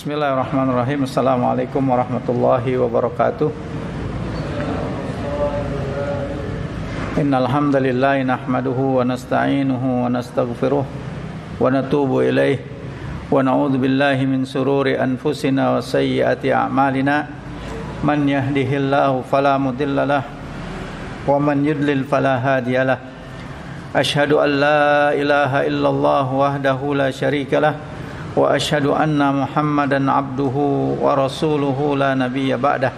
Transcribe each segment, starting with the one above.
Bismillahirrahmanirrahim. Assalamualaikum warahmatullahi wabarakatuh. Innal hamdalillah nahmaduhu wa nasta'inuhu wa nastaghfiruh wa natubu ilaih wa na'udzu billahi min sururi anfusina wa sayyiati a'malina. Man yahdihillahu fala mudhillalah wa man yudlil fala hadiyalah. Asyhadu an la ilaha illallah wahdahu la syarikalah wa asyhadu anna Muhammadan abduhu wa rasuluhu la nabiyya ba'dah.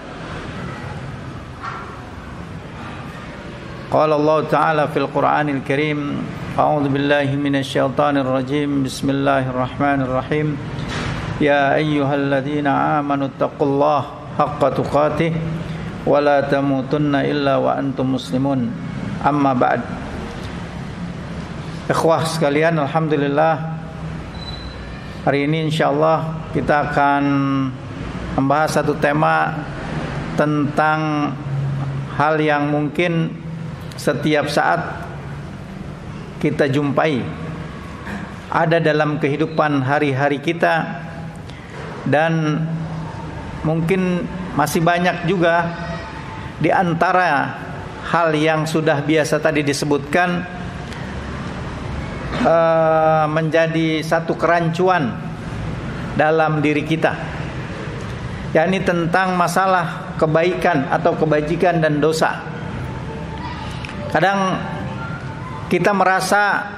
Qala Allah Ta'ala fil Qur'anil Karim, a'udzu billahi minasy syaithanir rajim. Bismillahirrahmanirrahim. Ya ayyuhalladzina amanu taqullaha haqqa tuqatih wa la tamutunna illa wa antum muslimun. Amma ba'd. Ikhwah sekalian, alhamdulillah, hari ini insyaallah kita akan membahas satu tema tentang hal yang mungkin setiap saat kita jumpai, ada dalam kehidupan hari-hari kita, dan mungkin masih banyak juga di antara hal yang sudah biasa tadi disebutkan menjadi satu kerancuan dalam diri kita, yakni tentang masalah kebaikan atau kebajikan dan dosa. Kadang kita merasa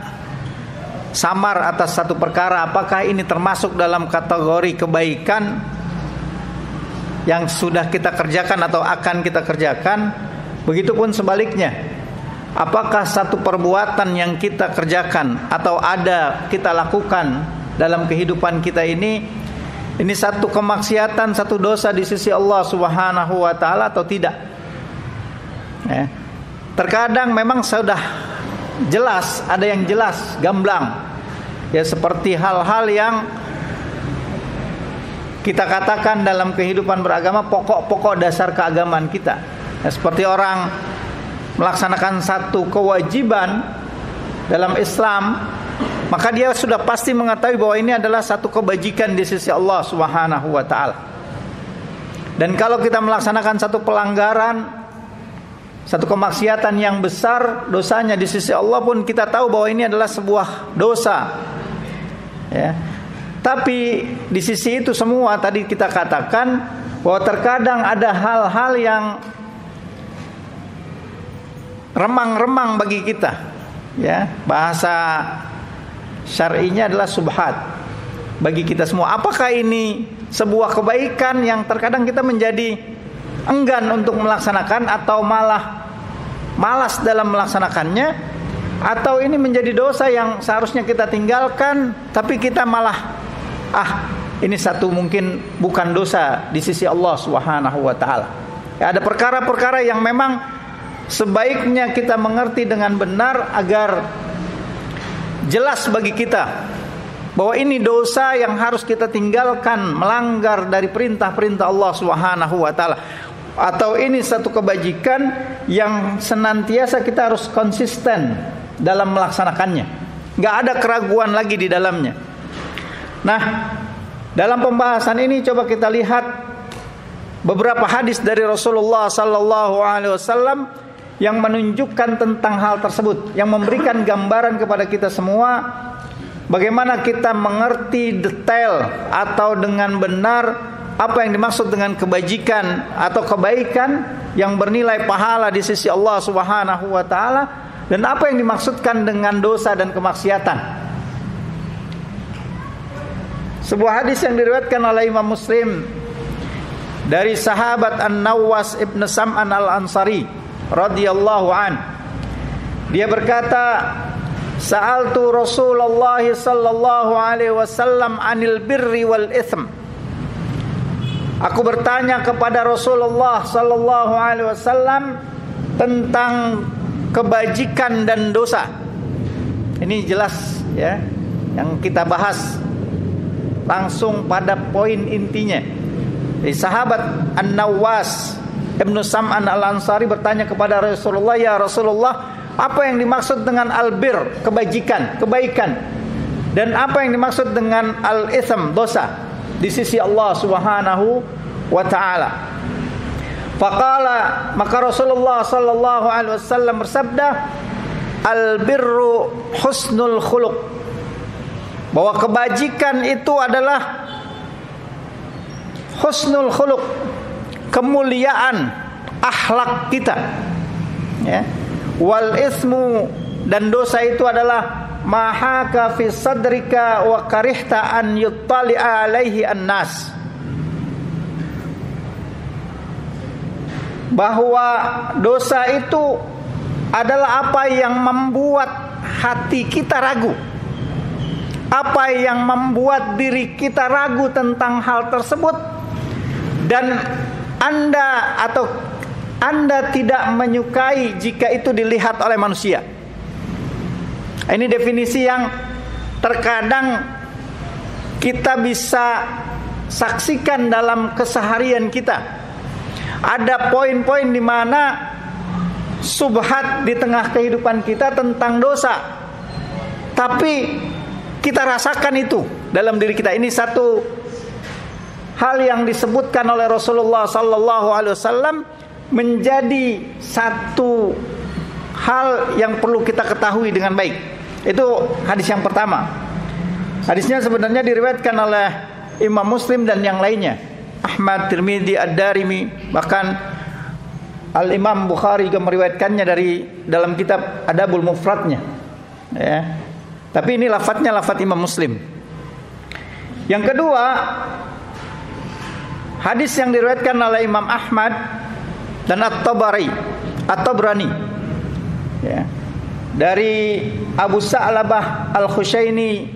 samar atas satu perkara, apakah ini termasuk dalam kategori kebaikan yang sudah kita kerjakan atau akan kita kerjakan. Begitupun sebaliknya, apakah satu perbuatan yang kita kerjakan atau ada kita lakukan dalam kehidupan kita ini satu kemaksiatan, satu dosa di sisi Allah Subhanahu wa taala atau tidak? Terkadang memang sudah jelas, ada yang jelas, gamblang. Ya, seperti hal-hal yang kita katakan dalam kehidupan beragama pokok-pokok dasar keagamaan kita. Ya, seperti orang melaksanakan satu kewajiban dalam Islam, maka dia sudah pasti mengetahui bahwa ini adalah satu kebajikan di sisi Allah Subhanahu wa taala. Dan kalau kita melaksanakan satu pelanggaran, satu kemaksiatan yang besar dosanya di sisi Allah pun kita tahu bahwa ini adalah sebuah dosa. Ya. Tapi di sisi itu semua tadi kita katakan bahwa terkadang ada hal-hal yang remang-remang bagi kita, ya, bahasa syar'inya adalah subhat bagi kita semua. Apakah ini sebuah kebaikan yang terkadang kita menjadi enggan untuk melaksanakan atau malah malas dalam melaksanakannya, atau ini menjadi dosa yang seharusnya kita tinggalkan tapi kita malah ini satu mungkin bukan dosa di sisi Allah Subhanahu wa taala. Ya, ada perkara-perkara yang memang sebaiknya kita mengerti dengan benar agar jelas bagi kita bahwa ini dosa yang harus kita tinggalkan, melanggar dari perintah-perintah Allah Subhanahu wa taala, atau ini satu kebajikan yang senantiasa kita harus konsisten dalam melaksanakannya. Enggak ada keraguan lagi di dalamnya. Nah, dalam pembahasan ini coba kita lihat beberapa hadis dari Rasulullah sallallahu alaihi wasallam yang menunjukkan tentang hal tersebut, yang memberikan gambaran kepada kita semua bagaimana kita mengerti detail atau dengan benar apa yang dimaksud dengan kebajikan atau kebaikan yang bernilai pahala di sisi Allah Subhanahu wa taala, dan apa yang dimaksudkan dengan dosa dan kemaksiatan. Sebuah hadis yang diriwayatkan oleh Imam Muslim dari sahabat An-Nawwas ibn Sam'an al-Ansari radhiyallahu an. Dia berkata, sa'altu Rasulullah sallallahu alaihi wasallam 'anil birri wal itsm. Aku bertanya kepada Rasulullah sallallahu alaihi wasallam tentang kebajikan dan dosa. Ini jelas, ya, yang kita bahas langsung pada poin intinya. Jadi sahabat An-Nawwas Ibnu Sam'an al-Ansari bertanya kepada Rasulullah, ya Rasulullah, apa yang dimaksud dengan albir, kebajikan, kebaikan, dan apa yang dimaksud dengan al-itsm, dosa? di sisi Allah Subhanahu wa taala. Faqala, maka Rasulullah sallallahu alaihi wasallam bersabda, al-birru husnul khuluq, bahwa kebajikan itu adalah husnul khuluq, kemuliaan akhlak kita, ya. Wal ismu, dan dosa itu adalah mahaka fi sadrika wa karihta an yuttali'a alaihi an-nas, bahwa dosa itu adalah apa yang membuat hati kita ragu, apa yang membuat diri kita ragu tentang hal tersebut, dan Anda tidak menyukai jika itu dilihat oleh manusia. Ini definisi yang terkadang kita bisa saksikan dalam keseharian kita. Ada poin-poin di mana subhat di tengah kehidupan kita tentang dosa, tapi kita rasakan itu dalam diri kita. Ini satu hal yang disebutkan oleh Rasulullah sallallahu alaihi wasallam menjadi satu hal yang perlu kita ketahui dengan baik. Itu hadis yang pertama. Hadisnya sebenarnya diriwayatkan oleh Imam Muslim dan yang lainnya, Ahmad, Tirmidzi, Ad-Darimi, bahkan Al-Imam Bukhari juga meriwayatkannya dalam kitab Adabul Mufradnya, ya. Tapi ini lafadznya lafadz Imam Muslim. Yang kedua, hadis yang diriwayatkan oleh Imam Ahmad dan At-Tabrani, ya, dari Abu Sa'labah Al-Khushaini,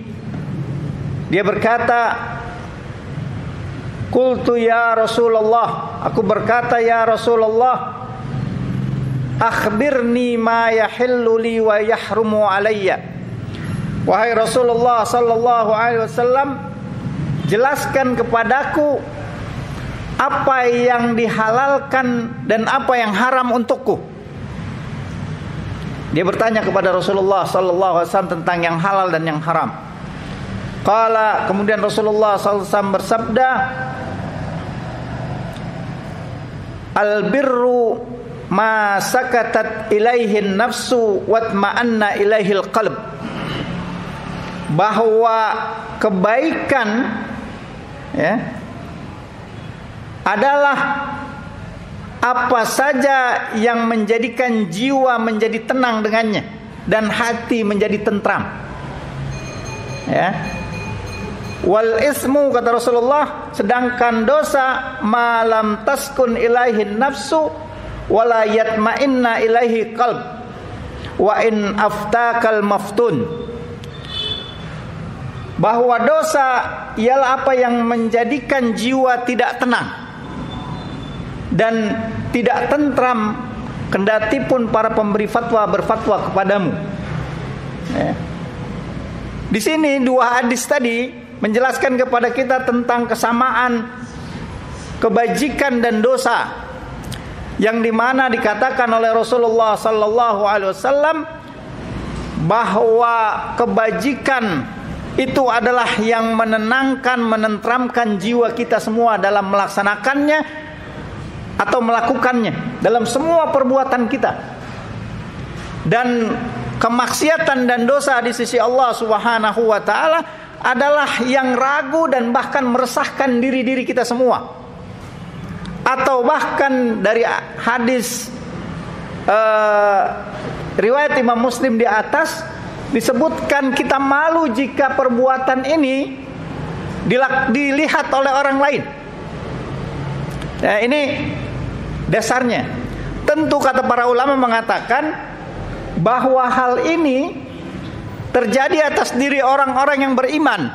dia berkata, qultu ya Rasulullah, aku berkata ya Rasulullah, akhbirni ma yahillu li wa yahrumu alayya. Wahai Rasulullah sallallahu alaihi wasallam, jelaskan kepadaku apa yang dihalalkan dan apa yang haram untukku. Dia bertanya kepada Rasulullah sallallahu alaihi wasallam tentang yang halal dan yang haram. Qala, kemudian Rasulullah sallallahu alaihi wasallam bersabda, al-birru ma sakatat ilaihin nafsu watma'anna ilaihil qalb, bahwa kebaikan, ya, adalah apa saja yang menjadikan jiwa menjadi tenang dengannya dan hati menjadi tentram, ya. Wal ismu, kata Rasulullah, sedangkan dosa malam taskun ilaihin nafsu wala yatma'inna ilaihi qalb wa in aftakal maftun, bahwa dosa ialah apa yang menjadikan jiwa tidak tenang dan tidak tentram kendati pun para pemberi fatwa berfatwa kepadamu, ya. Di sini dua hadis tadi menjelaskan kepada kita tentang kesamaan kebajikan dan dosa, yang dimana dikatakan oleh Rasulullah sallallahu alaihi wasallam bahwa kebajikan itu adalah yang menenangkan, menentramkan jiwa kita semua dalam melaksanakannya atau melakukannya dalam semua perbuatan kita. Dan kemaksiatan dan dosa di sisi Allah Subhanahu wa taala adalah yang ragu dan bahkan meresahkan diri-diri kita semua. Atau bahkan dari hadis riwayat Imam Muslim di atas disebutkan kita malu jika perbuatan ini dilihat oleh orang lain. Nah, ini dasarnya. Tentu kata para ulama mengatakan bahwa hal ini terjadi atas diri orang-orang yang beriman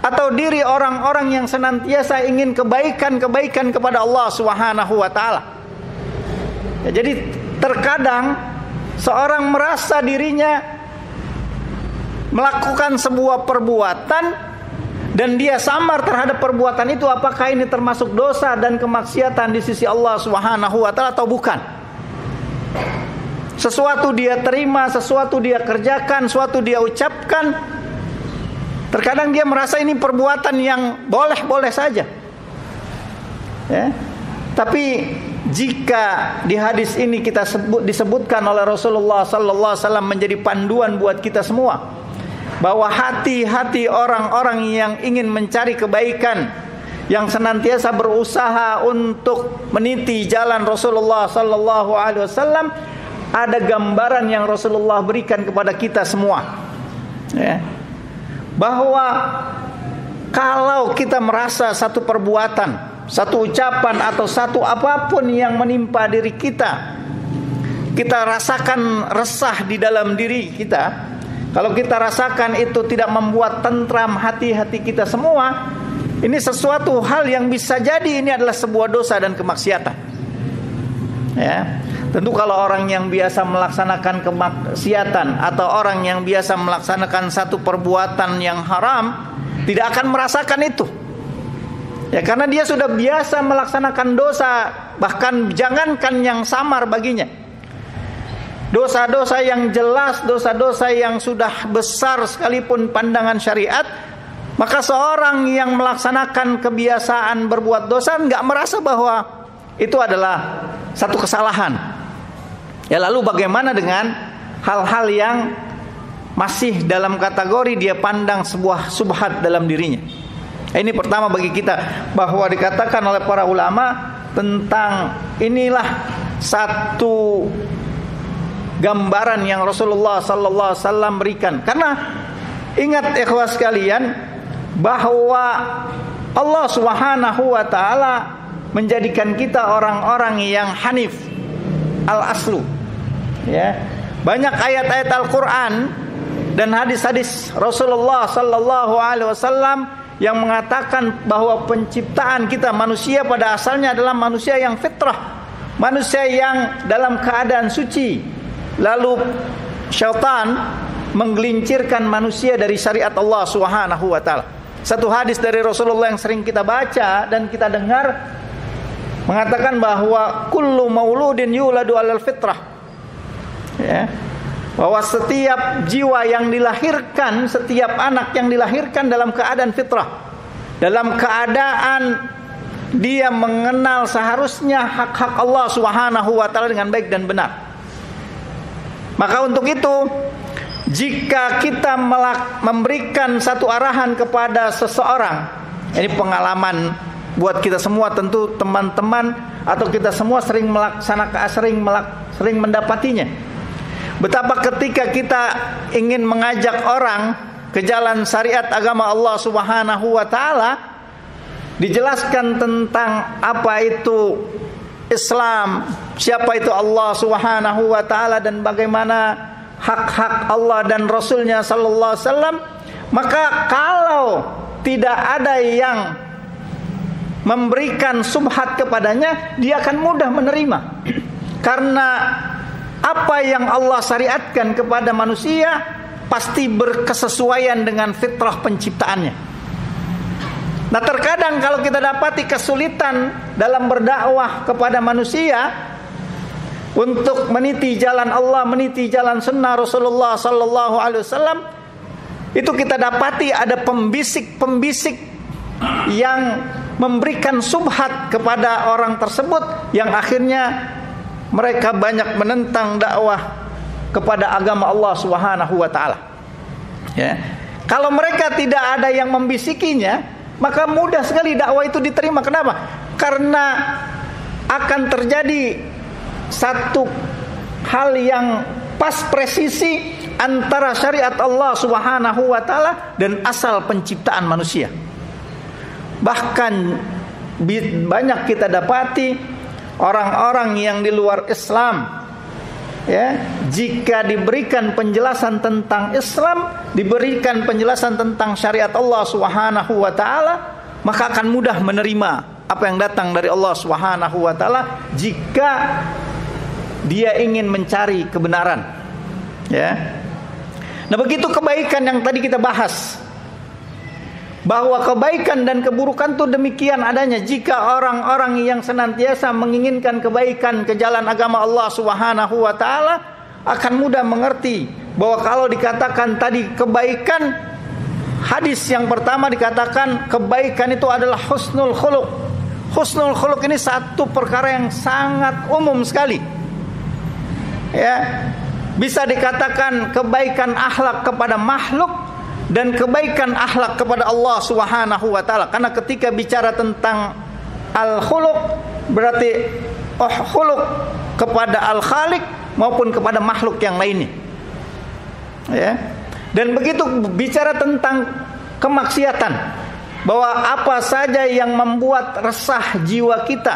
atau diri orang-orang yang senantiasa ingin kebaikan-kebaikan kepada Allah Subhanahu wa taala. Ya, jadi terkadang seorang merasa dirinya melakukan sebuah perbuatan dan dia samar terhadap perbuatan itu, apakah ini termasuk dosa dan kemaksiatan di sisi Allah Subhanahu wa taala atau bukan. Sesuatu dia terima, sesuatu dia kerjakan, sesuatu dia ucapkan, Terkadang dia merasa ini perbuatan yang boleh-boleh saja. Ya. Tapi jika di hadis ini disebutkan oleh Rasulullah sallallahu alaihi wasallam menjadi panduan buat kita semua, bahwa hati-hati orang-orang yang ingin mencari kebaikan, yang senantiasa berusaha untuk meniti jalan Rasulullah sallallahu alaihi wasallam, ada gambaran yang Rasulullah berikan kepada kita semua, ya, bahwa kalau kita merasa satu perbuatan, satu ucapan atau satu apapun yang menimpa diri kita, kita rasakan resah di dalam diri kita, kalau kita rasakan itu tidak membuat tentram hati-hati kita semua, ini sesuatu hal yang bisa jadi ini adalah sebuah dosa dan kemaksiatan. Ya, tentu kalau orang yang biasa melaksanakan kemaksiatan atau orang yang biasa melaksanakan satu perbuatan yang haram tidak akan merasakan itu. Ya, karena dia sudah biasa melaksanakan dosa, bahkan jangankan yang samar baginya, dosa-dosa yang jelas, dosa-dosa yang sudah besar sekalipun pandangan syariat, maka seorang yang melaksanakan kebiasaan berbuat dosa nggak merasa bahwa itu adalah satu kesalahan. Ya, lalu bagaimana dengan hal-hal yang masih dalam kategori dia pandang sebuah subhat dalam dirinya? Ini pertama bagi kita, bahwa dikatakan oleh para ulama tentang inilah satu gambaran yang Rasulullah sallallahu alaihi wasallam berikan. Karena ingat ikhwas sekalian, bahwa Allah Subhanahu wa taala menjadikan kita orang-orang yang hanif al-aslu. Ya. Banyak ayat-ayat Al-Qur'an dan hadis-hadis Rasulullah sallallahu alaihi wasallam yang mengatakan bahwa penciptaan kita manusia pada asalnya adalah manusia yang fitrah, manusia yang dalam keadaan suci. Lalu syaitan menggelincirkan manusia dari syariat Allah Subhanahu wa taala. Satu hadis dari Rasulullah yang sering kita baca dan kita dengar mengatakan bahwa kullu mauludin yuladu alal fitrah. Ya. Bahwa setiap jiwa yang dilahirkan, setiap anak yang dilahirkan dalam keadaan fitrah, dalam keadaan dia mengenal seharusnya hak-hak Allah Subhanahu wa taala dengan baik dan benar. Maka untuk itu, jika kita memberikan satu arahan kepada seseorang, ini pengalaman buat kita semua, tentu teman-teman atau kita semua sering mendapatinya. Betapa ketika kita ingin mengajak orang ke jalan syariat agama Allah Subhanahu wa taala, dijelaskan tentang apa itu Islam, siapa itu Allah Subhanahu wa taala, dan bagaimana hak-hak Allah dan Rasulnya sallallahu alaihi wasallam, maka kalau tidak ada yang memberikan subhat kepadanya, dia akan mudah menerima. Karena apa yang Allah syariatkan kepada manusia pasti berkesesuaian dengan fitrah penciptaannya. Nah, terkadang kalau kita dapati kesulitan dalam berdakwah kepada manusia untuk meniti jalan Allah, meniti jalan sunnah Rasulullah sallallahu alaihi wasallam, itu kita dapati ada pembisik-pembisik yang memberikan subhat kepada orang tersebut, yang akhirnya mereka banyak menentang dakwah kepada agama Allah Subhanahu wa taala. Ya. Kalau mereka tidak ada yang membisikinya, maka mudah sekali dakwah itu diterima. Kenapa? Karena akan terjadi satu hal yang pas presisi antara syariat Allah Subhanahu wa taala dan asal penciptaan manusia. Bahkan banyak kita dapati orang-orang yang di luar Islam, ya, jika diberikan penjelasan tentang Islam, diberikan penjelasan tentang syariat Allah Subhanahu wa taala, maka akan mudah menerima apa yang datang dari Allah Subhanahu wa taala jika dia ingin mencari kebenaran. Ya. Nah, begitu kebaikan yang tadi kita bahas, bahwa kebaikan dan keburukan itu demikian adanya. Jika orang-orang yang senantiasa menginginkan kebaikan ke jalan agama Allah Subhanahu wa taala akan mudah mengerti bahwa kalau dikatakan tadi kebaikan hadis yang pertama dikatakan kebaikan itu adalah husnul khuluq. Husnul khuluq ini satu perkara yang sangat umum sekali. Ya, bisa dikatakan kebaikan akhlak kepada makhluk dan kebaikan akhlak kepada Allah Subhanahu wa taala. Karena ketika bicara tentang al-khuluq berarti khuluq kepada al-khaliq maupun kepada makhluk yang lainnya. Ya. Dan begitu bicara tentang kemaksiatan, bahwa apa saja yang membuat resah jiwa kita,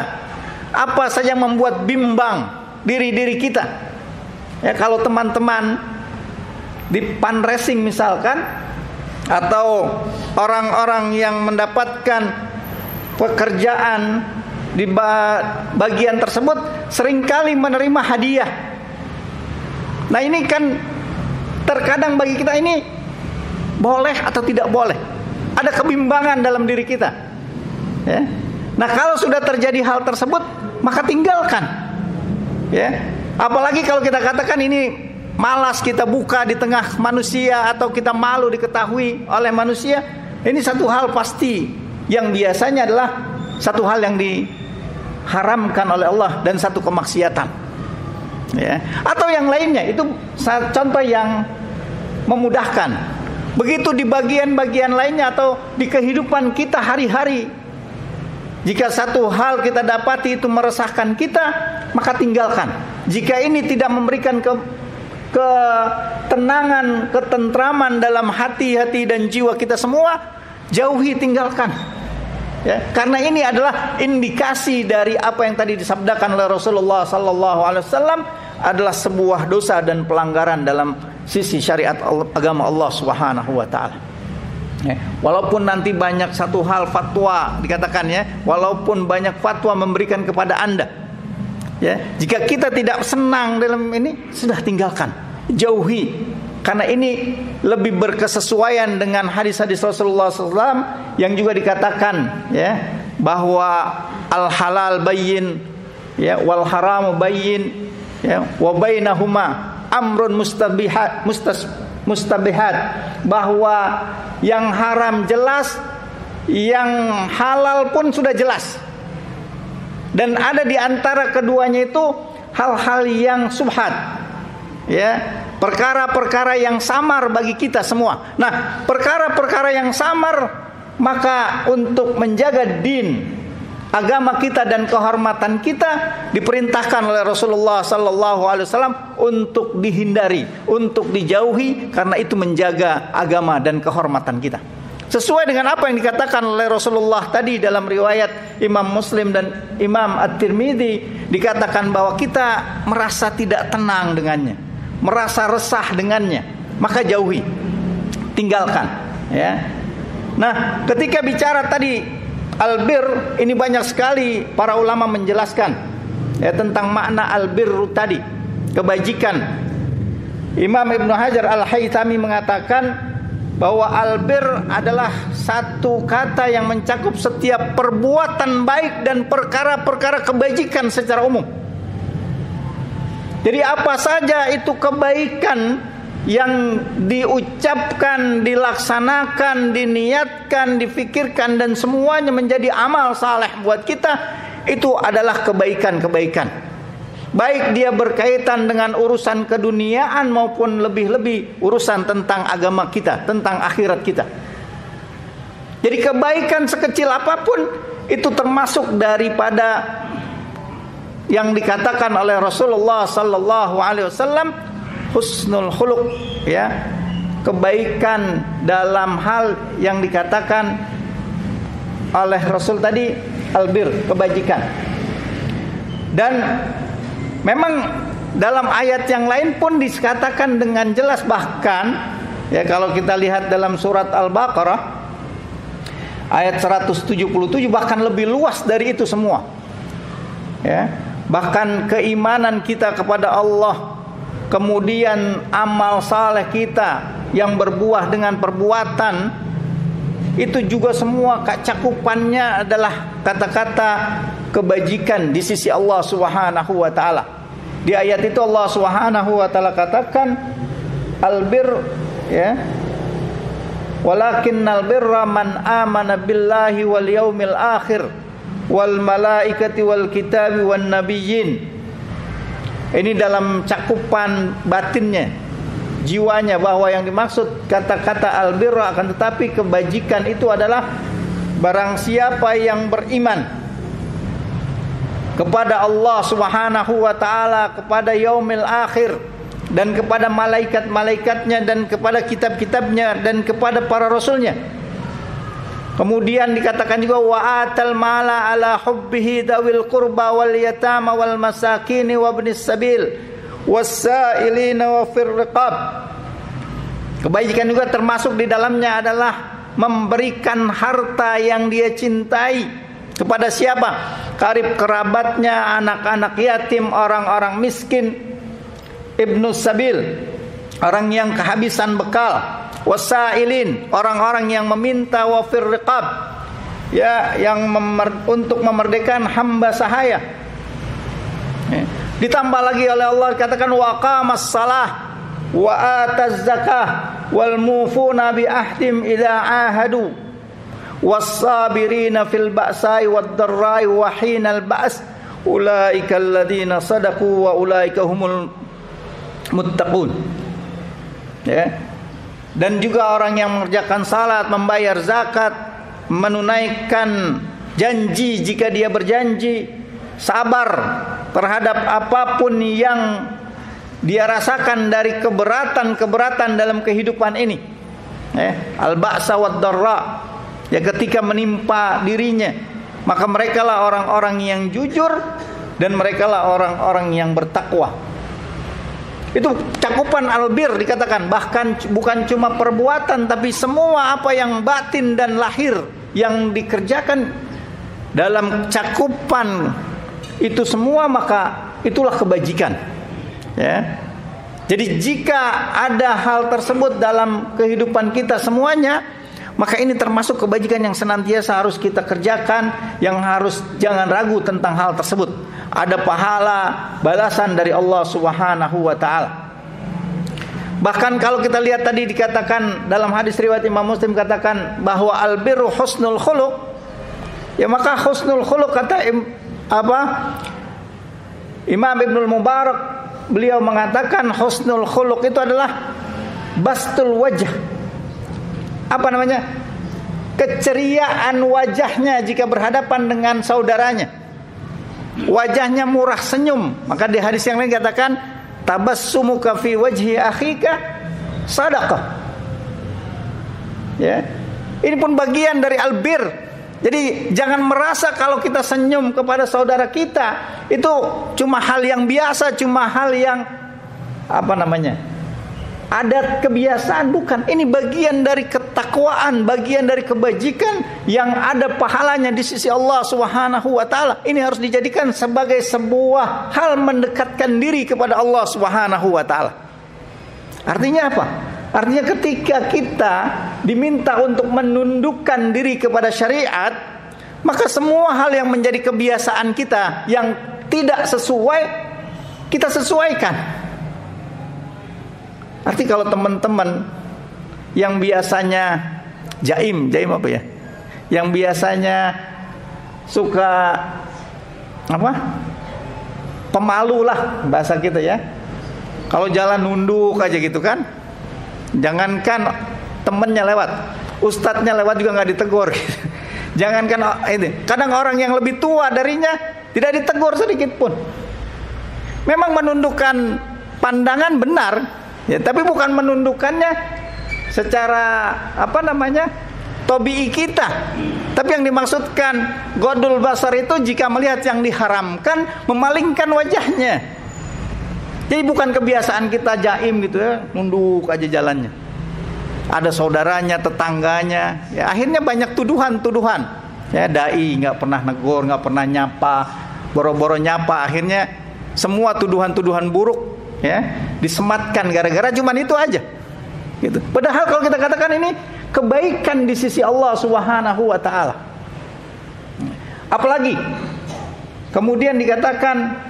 apa saja yang membuat bimbang diri-diri kita. Ya, kalau teman-teman di fund racing misalkan, atau orang-orang yang mendapatkan pekerjaan di bagian tersebut seringkali menerima hadiah. Nah, ini kan terkadang bagi kita ini boleh atau tidak boleh. Ada kebimbangan dalam diri kita. Ya. Nah, kalau sudah terjadi hal tersebut, maka tinggalkan. Ya. Apalagi kalau kita katakan ini malas kita buka di tengah manusia, atau kita malu diketahui oleh manusia. Ini satu hal pasti yang biasanya adalah satu hal yang diharamkan oleh Allah dan satu kemaksiatan. Ya. Atau yang lainnya, itu contoh yang memudahkan. Begitu di bagian-bagian lainnya atau di kehidupan kita hari-hari, jika satu hal kita dapati itu meresahkan kita, maka tinggalkan. Jika ini tidak memberikan ketenangan, ketentraman dalam hati-hati dan jiwa kita semua, jauhi, tinggalkan. Ya, karena ini adalah indikasi dari apa yang tadi disabdakan oleh Rasulullah sallallahu alaihi wasallam, adalah sebuah dosa dan pelanggaran dalam sisi syariat agama Allah Subhanahu wa taala. Ya, walaupun nanti banyak satu hal fatwa dikatakan, ya, walaupun banyak fatwa memberikan kepada Anda, ya, jika kita tidak senang dalam ini, sudah tinggalkan, jauhi, karena ini lebih berkesesuaian dengan hadis-hadis Rasulullah SAW yang juga dikatakan, ya, bahwa al halal bayyin, ya, wal haram bayyin, ya, wa bainahuma amrun mustabihat, bahwa yang haram jelas, yang halal pun sudah jelas, dan ada di antara keduanya itu hal-hal yang subhat, ya, perkara-perkara yang samar bagi kita semua. Nah, perkara-perkara yang samar, maka untuk menjaga din, agama kita dan kehormatan kita, diperintahkan oleh Rasulullah sallallahu alaihi wasallam untuk dihindari, untuk dijauhi, karena itu menjaga agama dan kehormatan kita. Sesuai dengan apa yang dikatakan oleh Rasulullah tadi dalam riwayat Imam Muslim dan Imam At-Tirmidzi, dikatakan bahwa kita merasa tidak tenang dengannya, merasa resah dengannya, maka jauhi, tinggalkan, ya. Nah, ketika bicara tadi albir, ini banyak sekali para ulama menjelaskan, ya, tentang makna albir tadi, kebajikan. Imam Ibnu Hajar Al-Haytami mengatakan bahwa albir adalah satu kata yang mencakup setiap perbuatan baik dan perkara-perkara kebajikan secara umum. Jadi apa saja itu kebaikan yang diucapkan, dilaksanakan, diniatkan, difikirkan, dan semuanya menjadi amal saleh buat kita, itu adalah kebaikan-kebaikan. Baik dia berkaitan dengan urusan keduniaan maupun lebih-lebih urusan tentang agama kita, tentang akhirat kita. Jadi kebaikan sekecil apapun itu termasuk daripada yang dikatakan oleh Rasulullah sallallahu alaihi wasallam husnul khuluq, ya, kebaikan dalam hal yang dikatakan oleh Rasul tadi albir, kebajikan. Dan memang dalam ayat yang lain pun dikatakan dengan jelas, bahkan, ya, kalau kita lihat dalam surat Al-Baqarah ayat 177, bahkan lebih luas dari itu semua, ya. Bahkan keimanan kita kepada Allah, kemudian amal saleh kita yang berbuah dengan perbuatan, itu juga semua cakupannya adalah kata-kata kebajikan di sisi Allah Subhanahu wa taala. Di ayat itu Allah Subhanahu wa taala katakan albir, ya, walakinnal birra man amana billahi wal yaumil akhir wal malaikati wal kitabi wan nabiyyin. Ini dalam cakupan batinnya, jiwanya, bahwa yang dimaksud kata-kata albirra, akan tetapi kebajikan itu adalah barang siapa yang beriman kepada Allah Subhanahu wa taala, kepada yaumil akhir, dan kepada malaikat-malaikatnya, dan kepada kitab-kitabnya, dan kepada para rasulnya. Kemudian dikatakan juga wa atal mala ala hubbihi dawil qurba wal yatama wal masakin wa ibnis sabil was-sa'ilina wa fir riqab. Kebajikan juga termasuk di dalamnya adalah memberikan harta yang dia cintai kepada siapa? Karib kerabatnya, anak-anak yatim, orang-orang miskin, ibnus sabil, orang yang kehabisan bekal, wasailin, orang-orang yang meminta, wafir riqab, ya, yang untuk memerdekakan hamba sahaya. Ditambah lagi oleh Allah katakan wa qamas salah wa ataz zakah wal mufuna bi ahdim idza ahadu was-sabirina fil ba'sa'i wad-dharra'i wa hinal ba's ulaika alladziina sadaqu wa ulaika humul muttaqun. Ya. Dan juga orang yang mengerjakan salat, membayar zakat, menunaikan janji jika dia berjanji, sabar terhadap apapun yang dia rasakan dari keberatan-keberatan dalam kehidupan ini. Al-ba'sa wad-dharra, ya, ketika menimpa dirinya, maka merekalah orang-orang yang jujur dan merekalah orang-orang yang bertakwa. Itu cakupan albir dikatakan, bahkan bukan cuma perbuatan tapi semua apa yang batin dan lahir yang dikerjakan dalam cakupan itu semua, maka itulah kebajikan. Ya. Jadi jika ada hal tersebut dalam kehidupan kita semuanya, maka ini termasuk kebajikan yang senantiasa harus kita kerjakan, yang harus jangan ragu tentang hal tersebut. Ada pahala balasan dari Allah Subhanahu wa taala. Bahkan kalau kita lihat tadi dikatakan dalam hadis riwayat Imam Muslim, katakan bahwa albirru husnul khuluq. Ya, maka husnul khuluq kata Imam Ibnul Mubarak, beliau mengatakan husnul khuluq itu adalah bastul wajah. Apa namanya? Keceriaan wajahnya jika berhadapan dengan saudaranya. Wajahnya murah senyum. Maka di hadis yang lain katakan tabassumuka fi wajhi akhika sadaqah. Ya. Ini pun bagian dari albir. Jadi jangan merasa kalau kita senyum kepada saudara kita itu cuma hal yang biasa, cuma hal yang adat kebiasaan, bukan. Ini bagian dari ketakwaan, bagian dari kebajikan yang ada pahalanya di sisi Allah Subhanahu wa taala. Ini harus dijadikan sebagai sebuah hal mendekatkan diri kepada Allah Subhanahu wa taala. Artinya apa? Artinya ketika kita diminta untuk menundukkan diri kepada syariat, maka semua hal yang menjadi kebiasaan kita yang tidak sesuai, kita sesuaikan. Arti kalau teman-teman yang biasanya jaim apa ya? Yang biasanya suka pemalu lah bahasa kita ya. Kalau jalan nunduk aja gitu kan. Jangankan temennya lewat, ustadznya lewat juga nggak ditegur. Jangankan ini, kadang orang yang lebih tua darinya tidak ditegur sedikit pun. Memang menundukkan pandangan benar, ya, tapi bukan menundukkannya secara tobi'i kita. Tapi yang dimaksudkan godul basar itu jika melihat yang diharamkan, memalingkan wajahnya. Jadi bukan kebiasaan kita jaim gitu ya, nunduk aja jalannya. Ada saudaranya, tetangganya, ya akhirnya banyak tuduhan-tuduhan. Ya, dai nggak pernah negor, nggak pernah nyapa, boro-boro nyapa, akhirnya semua tuduhan-tuduhan buruk ya disematkan gara-gara cuman itu aja. Gitu. Padahal kalau kita katakan ini kebaikan di sisi Allah Subhanahu wa taala. Apalagi kemudian dikatakan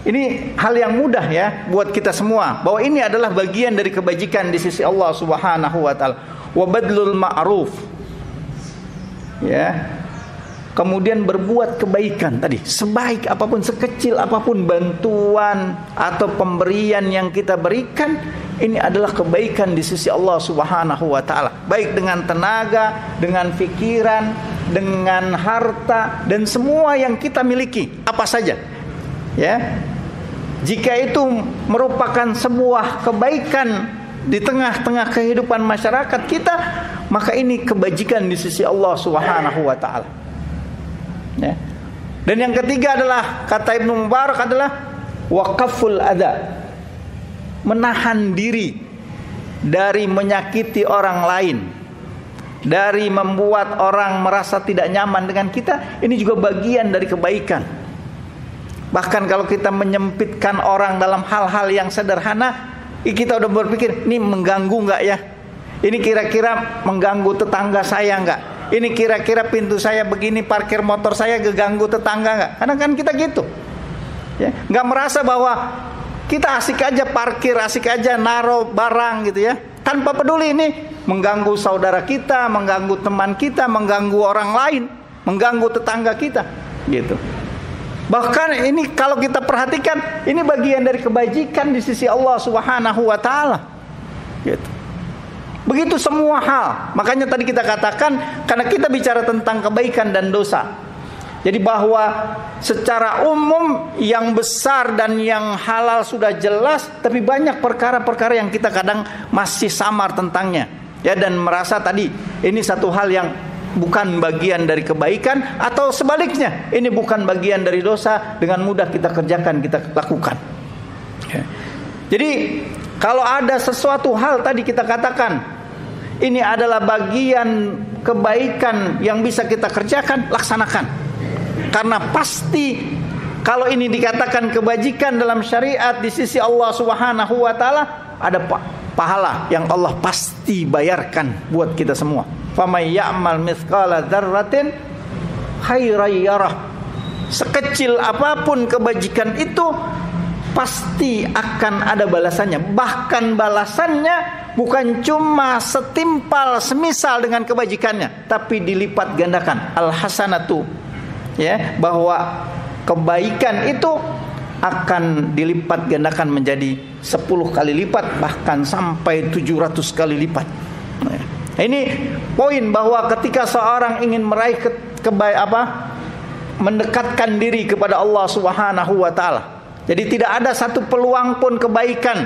Ini hal yang mudah ya buat kita semua, bahwa ini adalah bagian dari kebajikan di sisi Allah Subhanahu wa taala. Wa badlul ma'ruf. Ya. Kemudian berbuat kebaikan tadi, sebaik apapun, sekecil apapun bantuan atau pemberian yang kita berikan, ini adalah kebaikan di sisi Allah Subhanahu wa taala. Baik dengan tenaga, dengan pikiran, dengan harta, dan semua yang kita miliki, apa saja. Ya. Jika itu merupakan sebuah kebaikan di tengah-tengah kehidupan masyarakat kita, maka ini kebajikan di sisi Allah Subhanahu wa taala. Ya. Dan yang ketiga adalah, kata Ibnu Mubarak, adalah waqaful adza, menahan diri dari menyakiti orang lain, dari membuat orang merasa tidak nyaman dengan kita. Ini juga bagian dari kebaikan. Bahkan kalau kita menyempitkan orang dalam hal-hal yang sederhana, kita udah berpikir, ini mengganggu nggak ya? Ini kira-kira mengganggu tetangga saya nggak? Ini kira-kira pintu saya begini, parkir motor saya keganggu tetangga nggak? Karena kan kita gitu, ya, nggak merasa bahwa kita asik aja parkir, asik aja naro barang gitu ya, tanpa peduli ini mengganggu saudara kita, mengganggu teman kita, mengganggu orang lain, mengganggu tetangga kita, gitu. Bahkan ini kalau kita perhatikan, ini bagian dari kebajikan di sisi Allah Subhanahu wa taala, gitu. Begitu semua hal. Makanya tadi kita katakan, karena kita bicara tentang kebaikan dan dosa, jadi bahwa secara umum yang besar dan yang halal sudah jelas, tapi banyak perkara-perkara yang kita kadang masih samar tentangnya, ya, dan merasa tadi ini satu hal yang bukan bagian dari kebaikan, atau sebaliknya, ini bukan bagian dari dosa, dengan mudah kita kerjakan, kita lakukan, ya. Jadi kalau ada sesuatu hal tadi kita katakan ini adalah bagian kebaikan yang bisa kita kerjakan, laksanakan. Karena pasti kalau ini dikatakan kebajikan dalam syariat di sisi Allah Subhanahu wa taala, ada pahala yang Allah pasti bayarkan buat kita semua. Famay ya'mal mithqala dzarratin khairan yarah. Sekecil apapun kebajikan itu pasti akan ada balasannya. Bahkan balasannya bukan cuma setimpal semisal dengan kebajikannya, tapi dilipat gandakan. Al-hasanatu, ya, bahwa kebaikan itu akan dilipat gandakan menjadi 10 kali lipat, bahkan sampai 700 kali lipat. Ini poin bahwa ketika seorang ingin meraih mendekatkan diri kepada Allah Subhanahu wa taala, jadi tidak ada satu peluang pun kebaikan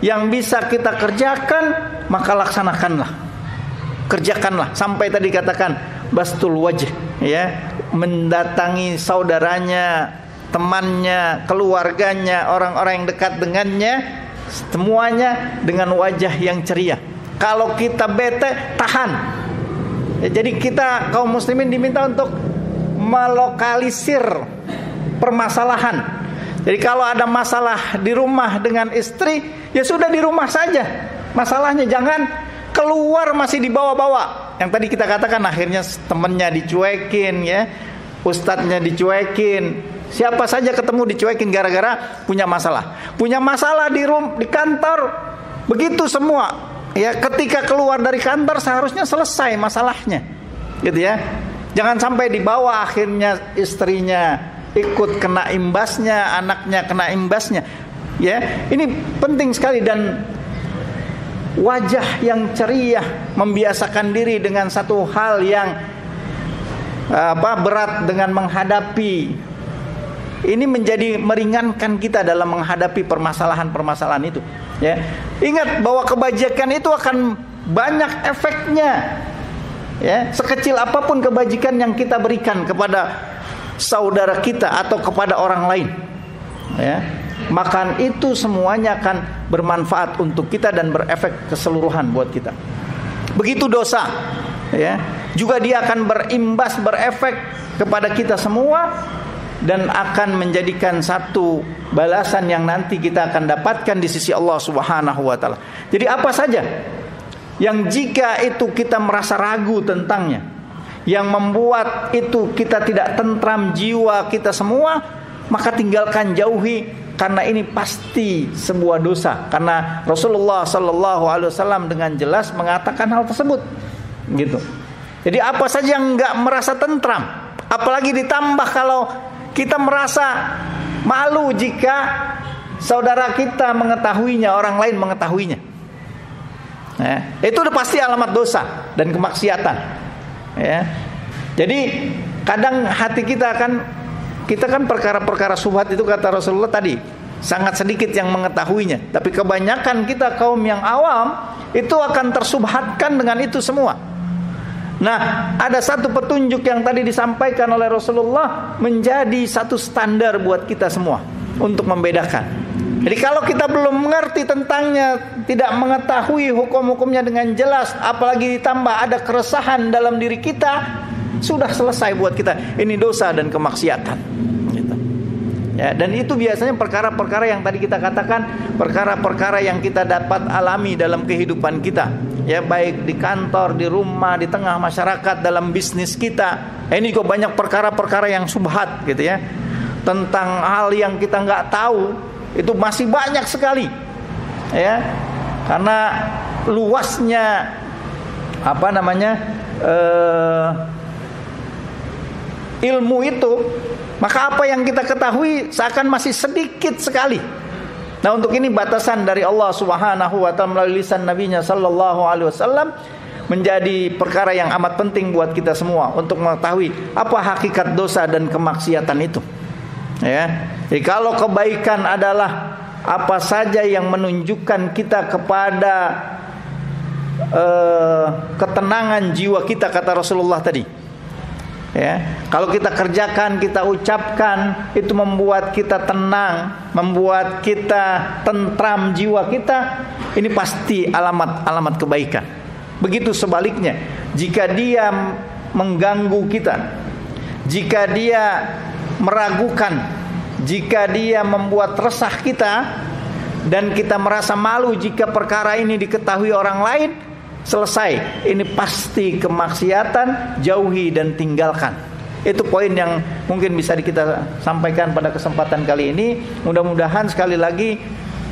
yang bisa kita kerjakan, maka laksanakanlah, kerjakanlah. Sampai tadi katakan bastul wajh, ya, mendatangi saudaranya, temannya, keluarganya, orang-orang yang dekat dengannya, semuanya dengan wajah yang ceria. Kalau kita bete, tahan. Ya, jadi kita kaum muslimin diminta untuk melokalisir permasalahan. Jadi kalau ada masalah di rumah dengan istri, ya sudah di rumah saja masalahnya, jangan keluar masih dibawa-bawa. Yang tadi kita katakan akhirnya temennya dicuekin, ya, ustadznya dicuekin, siapa saja ketemu dicuekin gara-gara punya masalah. Punya masalah di kantor, begitu semua. Ya, ketika keluar dari kantor seharusnya selesai masalahnya, gitu ya. Jangan sampai dibawa akhirnya istrinya ikut kena imbasnya, anaknya kena imbasnya. Ya, ini penting sekali. Dan wajah yang ceria, membiasakan diri dengan satu hal yang berat dengan menghadapi, ini menjadi meringankan kita dalam menghadapi permasalahan-permasalahan itu. Ya, ingat bahwa kebajikan itu akan banyak efeknya. Ya, sekecil apapun kebajikan yang kita berikan kepada saudara kita atau kepada orang lain, ya, maka itu semuanya akan bermanfaat untuk kita dan berefek keseluruhan buat kita. Begitu dosa, ya, juga dia akan berimbas, berefek kepada kita semua, dan akan menjadikan satu balasan yang nanti kita akan dapatkan di sisi Allah Subhanahu wa taala. Jadi apa saja yang jika itu kita merasa ragu tentangnya, yang membuat itu kita tidak tentram jiwa kita semua, maka tinggalkan, jauhi, karena ini pasti sebuah dosa. Karena Rasulullah Sallallahu Alaihi Wasallam dengan jelas mengatakan hal tersebut, gitu. Jadi apa saja yang nggak merasa tentram, apalagi ditambah kalau kita merasa malu jika saudara kita mengetahuinya, orang lain mengetahuinya. Itu udah pasti alamat dosa dan kemaksiatan. Ya. Jadi kadang hati kita kan perkara-perkara syubhat itu kata Rasulullah tadi sangat sedikit yang mengetahuinya. Tapi kebanyakan kita kaum yang awam itu akan tersubhatkan dengan itu semua. Nah, ada satu petunjuk yang tadi disampaikan oleh Rasulullah menjadi satu standar buat kita semua untuk membedakan. Jadi kalau kita belum mengerti tentangnya, tidak mengetahui hukum-hukumnya dengan jelas, apalagi ditambah ada keresahan dalam diri kita, sudah selesai buat kita. Ini dosa dan kemaksiatan. Gitu. Ya, dan itu biasanya perkara-perkara yang tadi kita katakan, perkara-perkara yang kita dapat alami dalam kehidupan kita. Ya, baik di kantor, di rumah, di tengah masyarakat, dalam bisnis kita. Ini kok banyak perkara-perkara yang subhat, gitu ya. Tentang hal yang kita nggak tahu, itu masih banyak sekali. Ya, karena luasnya ilmu itu, maka apa yang kita ketahui seakan masih sedikit sekali. Nah, untuk ini batasan dari Allah Subhanahu wa taala melalui lisan nabinya sallallahu alaihi wasallam menjadi perkara yang amat penting buat kita semua untuk mengetahui apa hakikat dosa dan kemaksiatan itu. Ya. Jadi kalau kebaikan adalah apa saja yang menunjukkan kita kepada ketenangan jiwa kita, kata Rasulullah tadi. Ya, kalau kita kerjakan, kita ucapkan, itu membuat kita tenang, membuat kita tentram jiwa kita, ini pasti alamat kebaikan. Begitu sebaliknya, jika dia mengganggu kita, jika dia meragukan, jika dia membuat resah kita, dan kita merasa malu jika perkara ini diketahui orang lain, selesai. Ini pasti kemaksiatan, jauhi dan tinggalkan. Itu poin yang mungkin bisa kita sampaikan pada kesempatan kali ini. Mudah-mudahan sekali lagi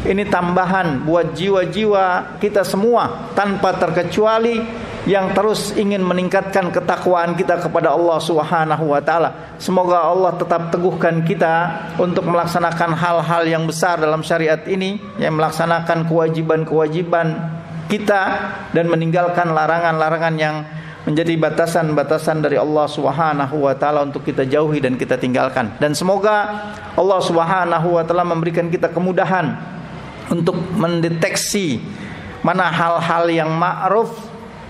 ini tambahan buat jiwa-jiwa kita semua tanpa terkecuali yang terus ingin meningkatkan ketakwaan kita kepada Allah Subhanahu wa taala. Semoga Allah tetap teguhkan kita untuk melaksanakan hal-hal yang besar dalam syariat ini, yang melaksanakan kewajiban-kewajiban kita dan meninggalkan larangan-larangan yang menjadi batasan-batasan dari Allah Subhanahu wa taala untuk kita jauhi dan kita tinggalkan. Dan semoga Allah Subhanahu wa taala memberikan kita kemudahan untuk mendeteksi mana hal-hal yang ma'ruf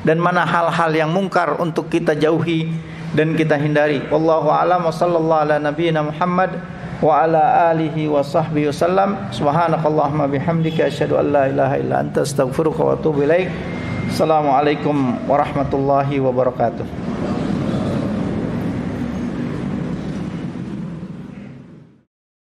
dan mana hal-hal yang mungkar untuk kita jauhi dan kita hindari. Wallahu a'lam wa sallallahu ala nabiyyina Muhammad wa ala alihi wa sahbihi wasallam. Subhanakallahumma bihamdika asyhadu an la ilaha illa anta astaghfiruka wa atubu ilaik. Assalamualaikum warahmatullahi wabarakatuh.